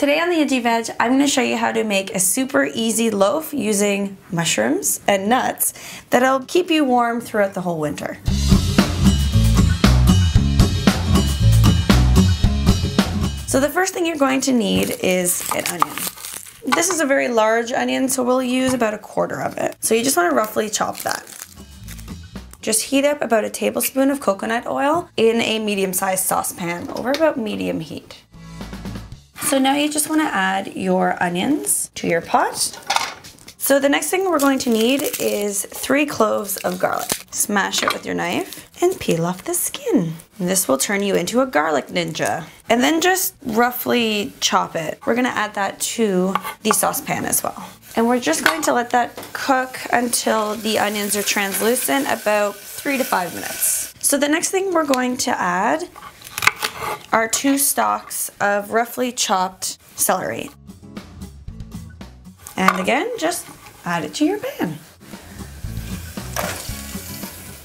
Today on the Edgy Veg, I'm going to show you how to make a super easy loaf using mushrooms and nuts that'll keep you warm throughout the whole winter. So the first thing you're going to need is an onion. This is a very large onion, so we'll use about 1/4 of it. So you just want to roughly chop that. Just heat up about 1 tablespoon of coconut oil in a medium-sized saucepan over about medium heat. So now you just want to add your onions to your pot. So the next thing we're going to need is 3 cloves of garlic. Smash it with your knife and peel off the skin. And this will turn you into a garlic ninja. And then just roughly chop it. We're going to add that to the saucepan as well. And we're just going to let that cook until the onions are translucent, about 3 to 5 minutes. So the next thing we're going to add are 2 stalks of roughly chopped celery. And again, just add it to your pan.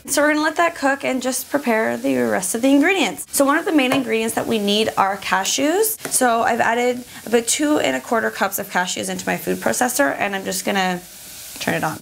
So we're gonna let that cook and just prepare the rest of the ingredients. So one of the main ingredients that we need are cashews. So I've added about 2 1/4 cups of cashews into my food processor, and I'm just gonna turn it on.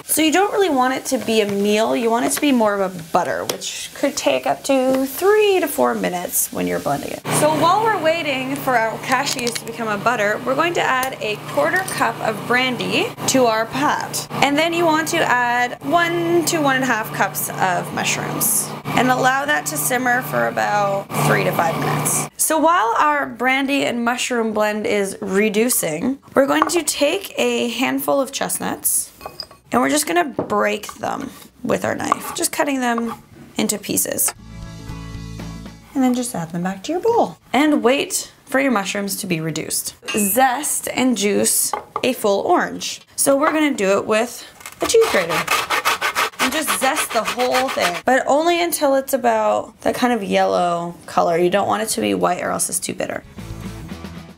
So you don't really want it to be a meal, you want it to be more of a butter, which could take up to 3 to 4 minutes when you're blending it. So while we're waiting for our cashews to become a butter, we're going to add 1/4 cup of brandy to our pot. And then you want to add 1 to 1.5 cups of mushrooms. And allow that to simmer for about 3 to 5 minutes. So while our brandy and mushroom blend is reducing, we're going to take a handful of chestnuts and we're just gonna break them with our knife, just cutting them into pieces. And then just add them back to your bowl. And wait for your mushrooms to be reduced. Zest and juice a full orange. So we're gonna do it with a cheese grater. And just zest the whole thing, but only until it's about that kind of yellow color. You don't want it to be white or else it's too bitter.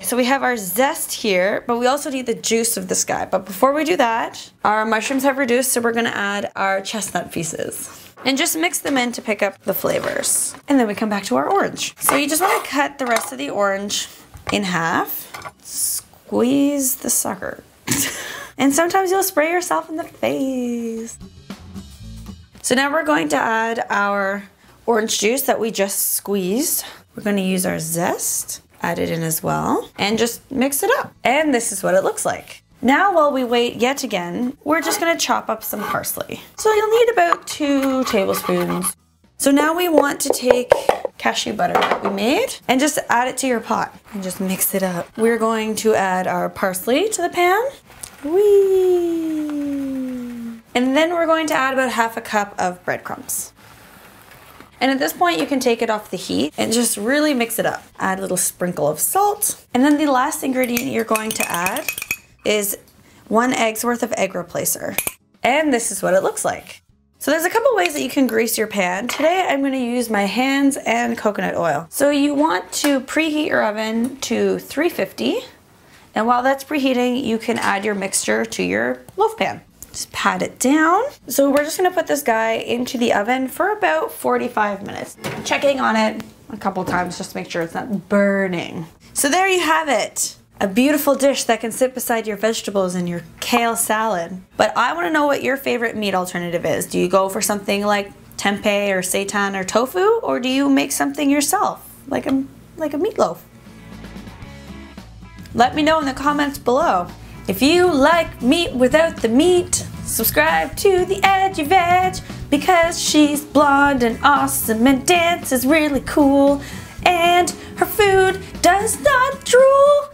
So we have our zest here, but we also need the juice of this guy. But before we do that, our mushrooms have reduced, so we're gonna add our chestnut pieces. And just mix them in to pick up the flavors. And then we come back to our orange. So you just wanna cut the rest of the orange in half. Squeeze the sucker. And sometimes you'll spray yourself in the face. So now we're going to add our orange juice that we just squeezed. We're gonna use our zest. Add it in as well, and just mix it up. And this is what it looks like. Now while we wait yet again, we're just gonna chop up some parsley. So you'll need about 2 tablespoons. So now we want to take cashew butter that we made and just add it to your pot and just mix it up. We're going to add our parsley to the pan. Whee! And then we're going to add about 1/2 cup of breadcrumbs. And at this point you can take it off the heat and just really mix it up. Add a little sprinkle of salt. And then the last ingredient you're going to add is 1 egg's worth of egg replacer. And this is what it looks like. So there's a couple ways that you can grease your pan. Today I'm gonna use my hands and coconut oil. So you want to preheat your oven to 350. And while that's preheating, you can add your mixture to your loaf pan. Just pat it down. So we're just gonna put this guy into the oven for about 45 minutes. Checking on it a couple times just to make sure it's not burning. So there you have it. A beautiful dish that can sit beside your vegetables in your kale salad. But I wanna know what your favorite meat alternative is. Do you go for something like tempeh or seitan or tofu? Or do you make something yourself, like a meatloaf? Let me know in the comments below. If you like meat without the meat, subscribe to the Edgy Veg because she's blonde and awesome and dances really cool and her food does not drool.